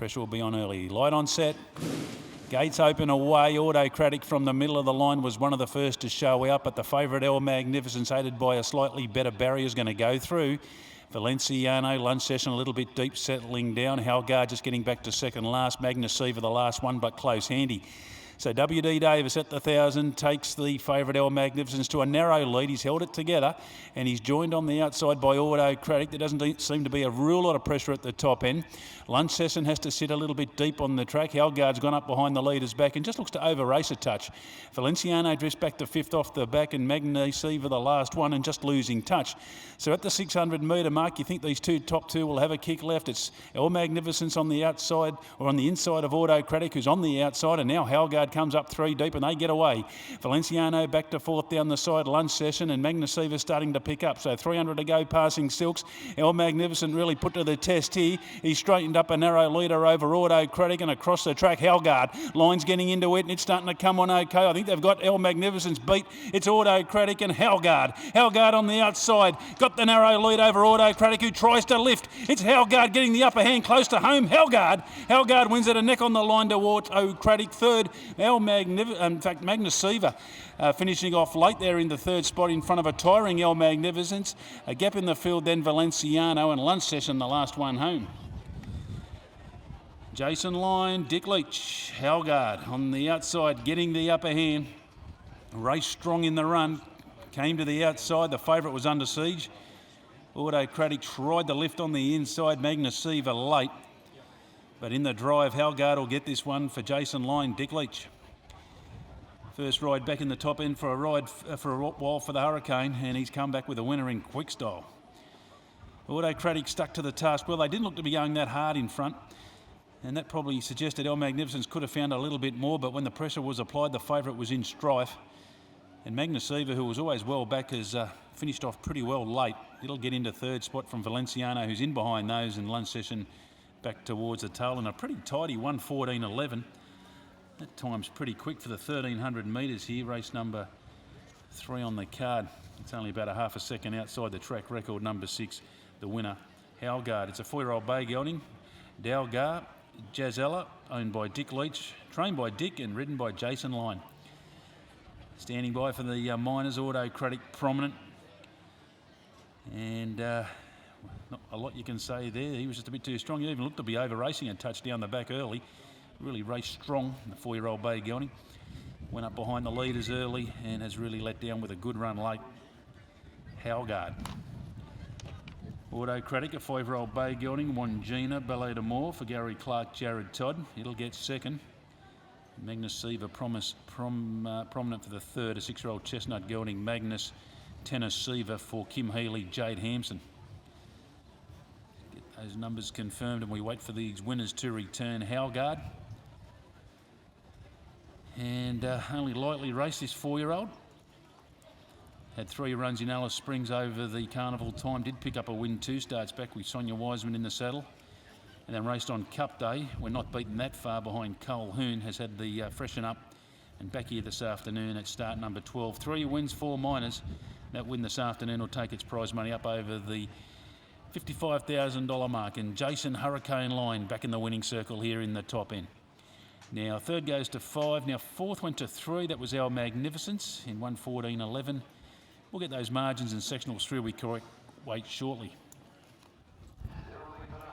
Pressure will be on early. Light on set. Gates open away. Autocratic from the middle of the line was one of the first to show out, but the favourite El Magnificence, aided by a slightly better barrier, is going to go through. Valenciano, lunch session a little bit deep, settling down. Halgard just getting back to second last. Magnusiva the last one, but close, handy. So W.D. Davis at the 1,000 takes the favourite El Magnificence to a narrow lead. He's held it together and he's joined on the outside by Autocratic. There doesn't seem to be a real lot of pressure at the top end. Lunch session has to sit a little bit deep on the track. Halgard's gone up behind the leader's back and just looks to over-race a touch. Valenciano drifts back to fifth off the back and Magnusiva the last one and just losing touch. So at the 600 metre mark, you think these top two will have a kick left. It's El Magnificence on the outside or on the inside of Autocratic, who's on the outside, and now Halgard comes up three deep and they get away. Valenciano back to fourth down the side, lunch session, and Magnusiva starting to pick up. So 300 to go passing Silks. El Magnificent really put to the test here. He straightened up a narrow leader over Autocratic and across the track Halgard. Line's getting into it and it's starting to come on okay. I think they've got El Magnificence beat. It's Autocratic and Halgard. Halgard on the outside. Got the narrow lead over Autocratic, who tries to lift. It's Halgard getting the upper hand close to home. Halgard wins it a neck on the line to Autocratic. Third, Magnusiva finishing off late there in the third spot in front of a tiring El Magnificence. A gap in the field then Valenciano, and lunch session the last one home. Jason Line, Dick Leach, Halgard on the outside getting the upper hand. Race strong in the run. Came to the outside. The favourite was under siege. Autocratic tried the lift on the inside. Magnusiva late. But in the drive, Halgard will get this one for Jason Line, Dick Leach. First ride back in the top end for a while for the Hurricane, and he's come back with a winner in quick style. Autocratic stuck to the task. Well, they didn't look to be going that hard in front, and that probably suggested El Magnificence could have found a little bit more, but when the pressure was applied, the favourite was in strife. And Magnusiva, who was always well back, has finished off pretty well late. It'll get into third spot from Valenciano, who's in behind those, and lunch session back towards the tail in a pretty tidy 1:14.11. That time's pretty quick for the 1,300 metres here, race number 3 on the card. It's only about a half a second outside the track record, number 6, the winner, Halgard. It's a 4-year-old bay gelding, Dalgar Jazella, owned by Dick Leach, trained by Dick and ridden by Jason Line. Standing by for the Miners, Autocratic prominent. And not a lot you can say there. He was just a bit too strong. He even looked to be over-racing a touch down the back early. Really raced strong, the 4-year-old bay gelding. Went up behind the leaders early and has really let down with a good run late. Halgard. Autocratic, a 5-year-old bay gelding. Wangina, Ballet de Moore for Gary Clark, Jared Todd. It'll get second. Magnusiva prominent for the third. A 6-year-old chestnut gelding, Magnus Tennesseva for Kim Healy, Jade Hampson. Get those numbers confirmed and we wait for these winners to return. Halgard. And only lightly raced this 4-year-old. Had 3 runs in Alice Springs over the carnival time. Did pick up a win 2 starts back with Sonia Wiseman in the saddle. And then raced on Cup Day. We're not beaten that far behind Colquhoun. Has had the freshen up. And back here this afternoon at start number 12. 3 wins, 4 minors. That win this afternoon will take its prize money up over the $55,000 mark. And Jason Hurricane Line back in the winning circle here in the top end. Now, third goes to 5. Now, fourth went to 3. That was El Magnificence in 1:14.11. We'll get those margins and sectionals through. We correct weight shortly.